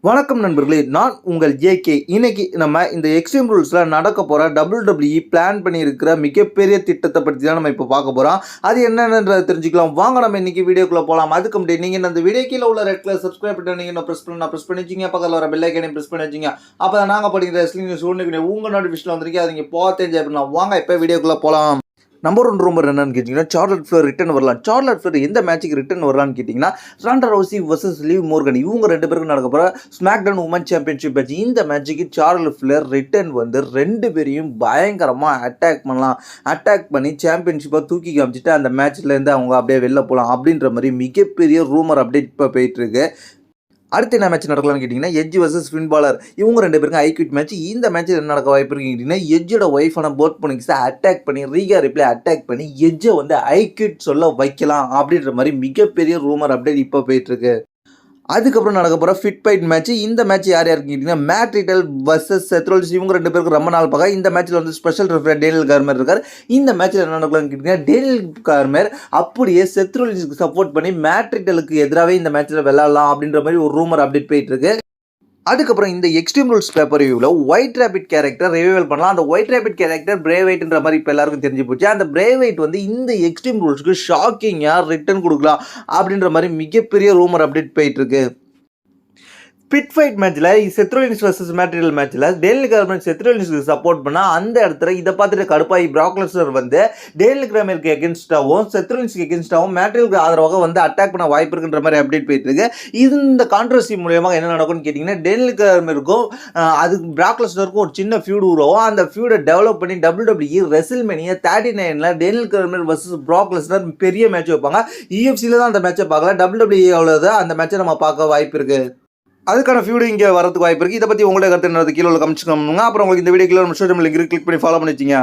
வணக்கம் நண்பர்களே, நான் உங்கள் ஜேகே. இன்னைக்கு நம்ம இந்த எக்ஸ்ட்ரீம் ரூல்ஸில் நடக்க போகிற WWE பிளான் பண்ணியிருக்கிற மிகப்பெரிய திட்டத்தை பற்றி தான் நம்ம இப்போ பார்க்க போகிறோம். அது என்னென்னன்றதை தெரிஞ்சுக்கலாம். வாங்க நம்ம இன்னைக்கு வீடியோக்குள்ளே போகலாம். அதுக்கு முன்னாடி நீங்கள் இந்த வீடியோ கீழே உள்ள ரெட் கலர் சப்ஸ்கிரைப் பண்ணி நீங்கள் ப்ரெஸ் பண்ணி வச்சிங்க, பக்கத்தில் வர பெல் ஐக்கனையும் ப்ரெஸ் பண்ணி வச்சிங்க. அப்போ தான் நாங்கள் படிக்கிற ரெஸ்லிங் நியூஸ் ஒன்று உங்கள் நோட்டிஃபிகேஷன் வந்திருக்கீங்க. அது நீங்கள் பார்த்து என்ஜாய் பண்ணலாம். வாங்க இப்போ வீடியோக்குள்ளே போகலாம். நம்பர் ஒன் ரூமர் என்னன்னு கேட்டிங்கன்னா, சார்லட் ஃப்ளேர் ரிட்டர்ன் வரலாம். சார்லட் ஃப்ளேர் எந்த மேட்சுக்கு ரிட்டர்ன் வரலான்னு கேட்டிங்கன்னா, ராண்டா ரவுசி வர்சஸ் லிவ் மோர்கன் இவங்க ரெண்டு பேருக்கும் நடக்க போகிற ஸ்மாக்டவுன் உமன் சாம்பியன்ஷிப் மேட்ச். இந்த மேட்சுக்கு சார்லட் ஃப்ளேர் ரிட்டர்ன் வந்து ரெண்டு பேரையும் பயங்கரமாக அட்டாக் பண்ணலாம். அட்டாக் பண்ணி சாம்பியன்ஷிப்பை தூக்கி காமிச்சிட்டு அந்த மேட்ச்லேருந்து அவங்க அப்படியே வெளில போகலாம் அப்படின்ற மாதிரி மிகப்பெரிய ரூமர் அப்டேட் இப்போ போயிட்டுருக்கு. அடுத்து என்ன மேட்ச் நடக்கலாம்னு கேட்டிங்கன்னா, எட்ஜ் வர்சஸ் ஃபின் பாலர் இவங்க ரெண்டு பேருக்கும் ஐக்விட் மேட்ச். இந்த மேட்ச்சில் என்ன நடக்க வாய்ப்பு இருக்குன்னு கேட்டிங்கன்னா, எட்ஜோட ஒய்ஃபான போட் பொனிக்ஸை அட்டாக் பண்ணி ரீகா ரிப்ளே அட்டாக் பண்ணி எட்ஜை வந்து ஐக்விட் சொல்ல வைக்கலாம் அப்படின்ற மாதிரி மிகப்பெரிய ரூமர் அப்டேட் இப்போ போயிட்டுருக்கு. அதுக்கப்புறம் நடக்க போகிற ஃபிட் ஃபைட் மேட்ச். இந்த மேட்ச் யார் யாருக்கு கேட்டிங்கன்னா, மேட் ரிட்டல் வர்சஸ் செத் ரோலின்ஸ் இவங்க ரெண்டு பேருக்கு ரொம்ப நாள் பார்க்க. இந்த மேட்ச்சில் வந்து ஸ்பெஷல் ரெஃபரர் டேனியல் கார்மர் இருக்கார். இந்த மேட்ச்சில் என்ன நடக்கலாம்னு கேட்டிங்கன்னா, டேனியல் கார்மர் அப்படியே செத் ரோலின்ஸ்க்கு சப்போர்ட் பண்ணி மேட் ரிட்டலுக்கு எதிராகவே இந்த மேட்ச்சில் விளையாடலாம் அப்படின்ற மாதிரி ஒரு ரூமர் அப்டேட் போயிட்டு இருக்கு. அதுக்கப்புறம் இந்த எக்ஸ்ட்ரீம் ரூல்ஸ் பேப்பர் ரிவ்யூவில் ஒயிட் ரேபிட் கேரக்டர் ரிவைவல் பண்ணலாம். அந்த ஒயிட் ரேபிட் கேரக்டர் பிரேவைட்ன்ற மாதிரி இப்போ எல்லாருக்கும் தெரிஞ்சு போச்சு. அந்த பிரேவைட் வந்து இந்த எக்ஸ்ட்ரீம் ரூல்ஸ்க்கு ஷாக்கிங்காக ரிட்டர்ன் கொடுக்கலாம் அப்படின்ற மாதிரி மிகப்பெரிய ரூமர் அப்டேட் போயிட்டு இருக்கு. பிட் ஃபைட் மேட்ச்சில் செத் ரோலின்ஸ் வர்சஸ் மேட் ரிட்டல் மேட்ச்சில் டேனியல் கார்மர் செத் ரோலின்ஸ்க்கு சப்போர்ட் பண்ணால் அந்த இடத்துல இதை பார்த்துட்டு கடுப்பாகி பிராக் லெஸ்னர் வந்து டேனியல் கார்மருக்கு எகென்ஸ்டாகவும் செத் ரோலின்ஸ்க்கு எகென்ஸ்டாகவும் மேட் ரிட்டலுக்கு ஆதரவாக வந்து அட்டாக் பண்ண வாய்ப்பு இருக்குன்ற மாதிரி அப்டேட் போயிட்டு இருக்கு. இந்த கான்ட்ரவர்சி மூலியமாக என்ன நடக்கும்னு கேட்டிங்கன்னா, டேனியல் கார்மருக்கும் அதுக்கு பிராக் லெஸ்னருக்கும் ஒரு சின்ன ஃபியூட் உருவாகும். அந்த ஃபியூடை டெவலப் பண்ணி WWE WrestleMania 39 Daniel Cormier versus Brock Lesnar பெரிய மேட்ச் வைப்பாங்க. UFC தான் அந்த மேட்சை பார்க்கல, WWE அந்த மேட்சை நம்ம பார்க்க வாய்ப்பு இருக்குது. அதுக்கான ஃபியூடு இங்கே வரதுக்கு வாய்ப்பு இருக்குது. இதை பற்றி உங்களுடைய கருத்து என்னது கீழே உள்ள கமெண்ட்ஸ் பண்ணுங்க. அப்புறம் உங்களுக்கு இந்த வீடியோ கீழே நம்ம சோஷியல் மீடியா கிளிக் பண்ணி ஃபாலோ பண்ணி வச்சிங்க.